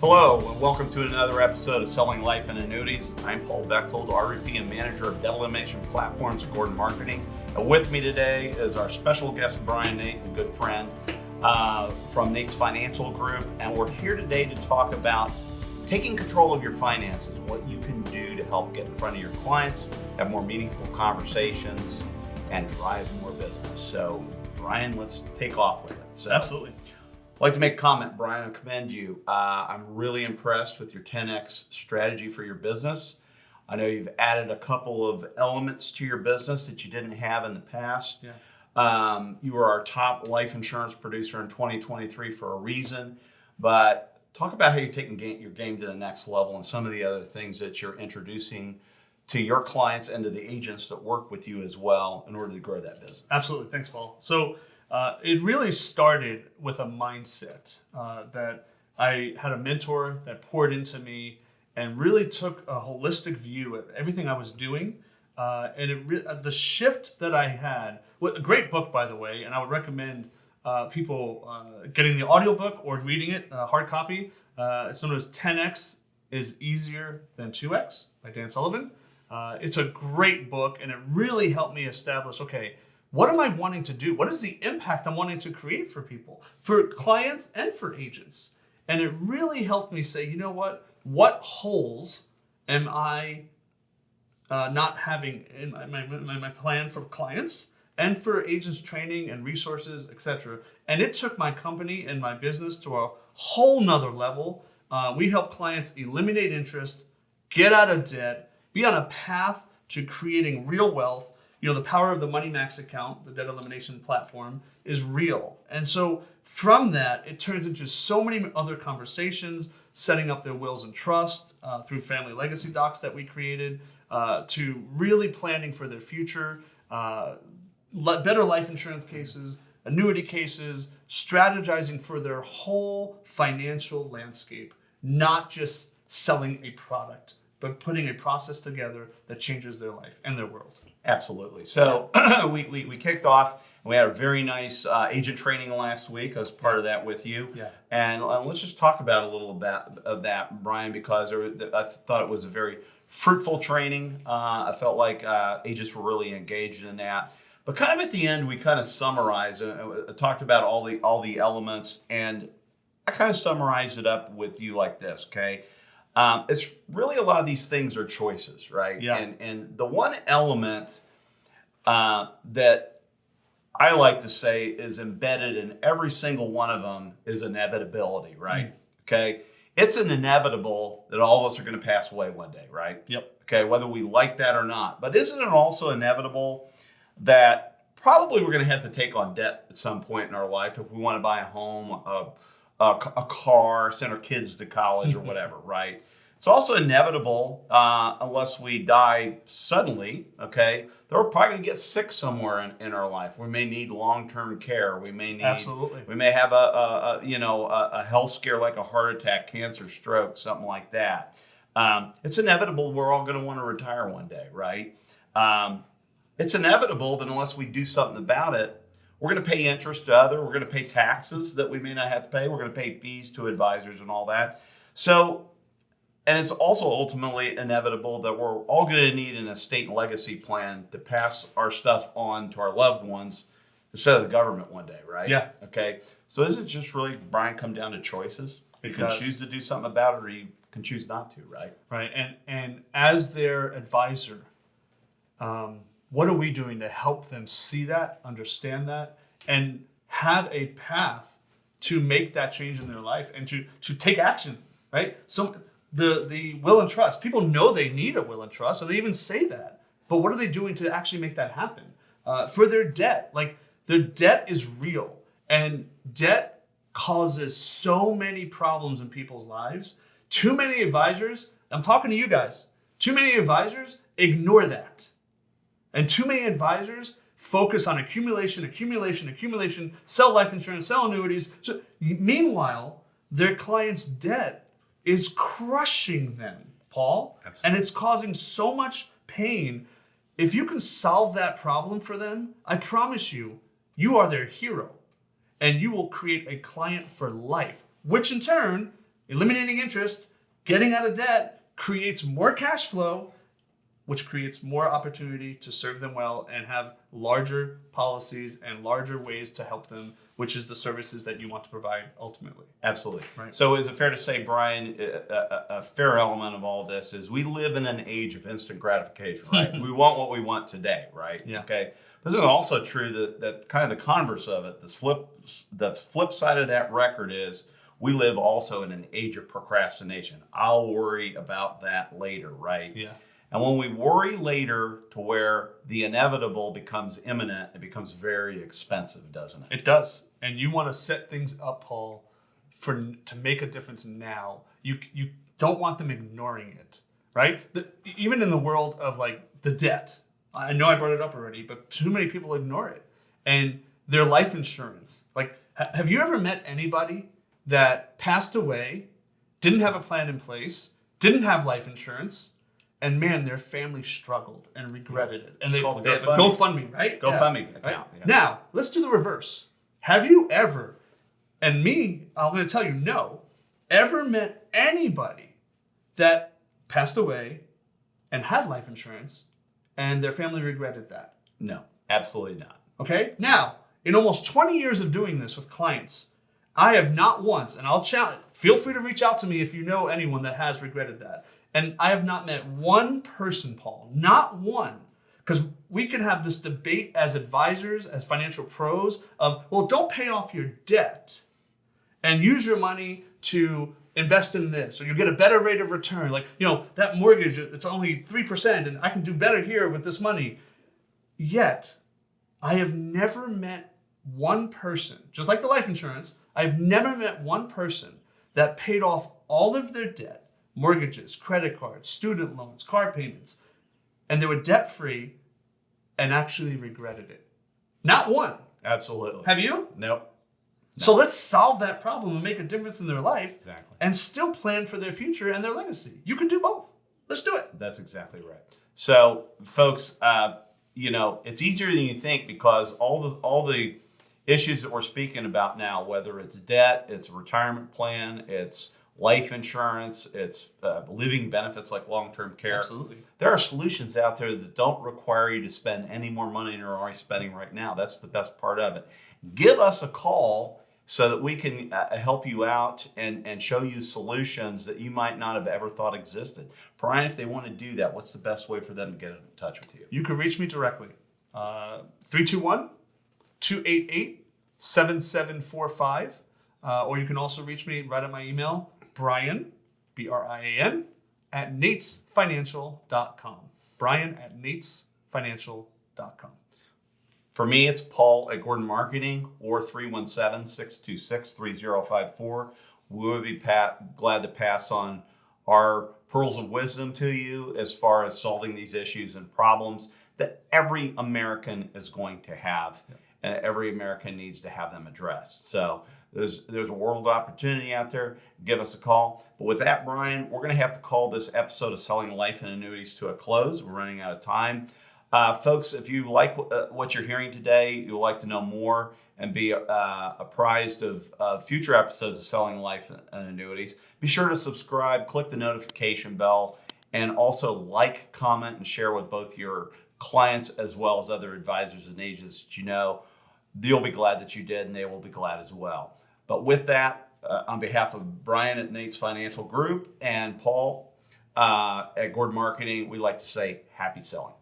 Hello, and welcome to another episode of Selling Life and Annuities. I'm Paul Bechtold, RVP and Manager of Elimination Platforms at Gordon Marketing. And with me today is our special guest, Brian Nate, a good friend from Nate's Financial Group. And we're here today to talk about taking control of your finances, what you can do to help get in front of your clients, have more meaningful conversations, and drive more business. So, Brian, let's take off with it. So, absolutely. I'd like to make a comment, Brian, and commend you. I'm really impressed with your 10X strategy for your business. I know you've added a couple of elements to your business that you didn't have in the past. Yeah. You were our top life insurance producer in 2023 for a reason, but talk about how you're taking your game to the next level and some of the other things that you're introducing to your clients and to the agents that work with you as well in order to grow that business. Absolutely. Thanks, Paul. So it really started with a mindset that I had a mentor that poured into me and really took a holistic view at everything I was doing. And the shift that I had, a great book, by the way, and I would recommend people getting the audiobook or reading it, hard copy. It's known as 10X is Easier Than 2X by Dan Sullivan. It's a great book, and it really helped me establish, okay, what am I wanting to do? What is the impact I'm wanting to create for people, for clients and for agents? And it really helped me say, you know what holes am I not having in my plan for clients and for agents training and resources, etc. And it took my company and my business to a whole nother level. We help clients eliminate interest, get out of debt, be on a path to creating real wealth. You know, the power of the Money Max account, the debt elimination platform, is real. And so from that, it turns into so many other conversations, setting up their wills and trust through family legacy docs that we created, to really planning for their future, better life insurance cases, annuity cases, strategizing for their whole financial landscape, not just selling a product, but putting a process together that changes their life and their world. Absolutely. So we kicked off, and we had a very nice agent training last week. I was part of that with you. Yeah. And let's just talk about a little bit of that, Brian, because I thought it was a very fruitful training. I felt like agents were really engaged in that. But kind of at the end, we kind of summarized, talked about all the elements, and I kind of summarized it up with you like this, okay? It's really a lot of these things are choices, right? Yeah. And the one element that I like to say is embedded in every single one of them is inevitability, right? Okay. It's an inevitable that all of us are going to pass away one day, right? Yep. Okay. Whether we like that or not. But isn't it also inevitable that probably we're going to have to take on debt at some point in our life if we want to buy a home, a car, send our kids to college or whatever, right? It's also inevitable, unless we die suddenly, okay, that we're probably going to get sick somewhere in our life. We may need long-term care. We may need, absolutely. We may have a health scare like a heart attack, cancer, stroke, something like that. It's inevitable we're all going to want to retire one day, right? It's inevitable that unless we do something about it, we're going to pay interest to we're going to pay taxes that we may not have to pay. We're going to pay fees to advisors and all that. So, and it's also ultimately inevitable that we're all going to need an estate and legacy plan to pass our stuff on to our loved ones instead of the government one day, right? Yeah. Okay. So isn't it just really, Brian, come down to choices? You can choose to do something about it or you can choose not to, right? Right. And as their advisor, what are we doing to help them see that, understand that, and have a path to make that change in their life and to take action, right? So the will and trust, people know they need a will and trust, so they even say that. But what are they doing to actually make that happen? For their debt, like their debt is real, and debt causes so many problems in people's lives. Too many advisors, I'm talking to you guys, too many advisors ignore that. And too many advisors focus on accumulation, sell life insurance, sell annuities. So meanwhile, their client's debt is crushing them, Paul. Absolutely. And it's causing so much pain. If you can solve that problem for them, I promise you, you are their hero. And you will create a client for life, which in turn eliminating interest, getting out of debt creates more cash flow, which creates more opportunity to serve them well and have larger policies and larger ways to help them, which is the services that you want to provide ultimately. Absolutely. Right. So is it fair to say, Brian, a fair element of all this is we live in an age of instant gratification, right? We want what we want today, right? Yeah. Okay. But it's also true that kind of the converse of it, the flip side of that record is we live also in an age of procrastination. I'll worry about that later, right? Yeah. And when we worry later to where the inevitable becomes imminent, it becomes very expensive, doesn't it? It does. And you want to set things up, Paul, to make a difference now. You don't want them ignoring it, right? Even in the world of like the debt, I know I brought it up already, but too many people ignore it. And their life insurance. Like, have you ever met anybody that passed away, didn't have a plan in place, didn't have life insurance, and man, their family struggled and regretted it. And they have a GoFundMe, right? GoFundMe account. Right? Yeah. Now, let's do the reverse. Have you ever, and me, I'm going to tell you no, ever met anybody that passed away and had life insurance and their family regretted that? No, absolutely not. Okay? Now, in almost 20 years of doing this with clients, I have not once, and I'll challenge, feel free to reach out to me if you know anyone that has regretted that. And I have not met one person, Paul, not one, because we can have this debate as advisors, as financial pros of, well, don't pay off your debt and use your money to invest in this, or you'll get a better rate of return. Like, that mortgage, it's only 3% and I can do better here with this money. Yet, I have never met one person, just like the life insurance, I've never met one person that paid off all of their debt, mortgages, credit cards, student loans, car payments, and they were debt-free and actually regretted it. Not one. Absolutely. Have you? Nope. So let's solve that problem and make a difference in their life. Exactly. And still plan for their future and their legacy. You can do both. Let's do it. That's exactly right. So, folks, it's easier than you think because all the issues that we're speaking about now, whether it's debt, it's a retirement plan, it's life insurance, it's living benefits like long-term care. Absolutely. There are solutions out there that don't require you to spend any more money than you're already spending right now. That's the best part of it. Give us a call so that we can help you out and show you solutions that you might not have ever thought existed. Brian, if they want to do that, what's the best way for them to get in touch with you? You can reach me directly. 321-288-7745. Or you can also reach me right at my email, Brian, Brian, at natesfinancial.com. Brian at natesfinancial.com. For me, it's Paul at Gordon Marketing or 317-626-3054. We would be glad to pass on our pearls of wisdom to you as far as solving these issues and problems that every American is going to have, and every American needs to have them addressed. So there's a world of opportunity out there. Give us a call. But with that, Brian, we're going to have to call this episode of Selling Life and Annuities to a close. We're running out of time. Folks, if you like what you're hearing today, you'd like to know more and be apprised of future episodes of Selling Life and Annuities, be sure to subscribe, click the notification bell, and also like, comment, and share with both your clients as well as other advisors and agents that you know. You'll be glad that you did, and they will be glad as well. But with that, on behalf of Brian at Nate's Financial Group and Paul at Gordon Marketing, we'd like to say happy selling.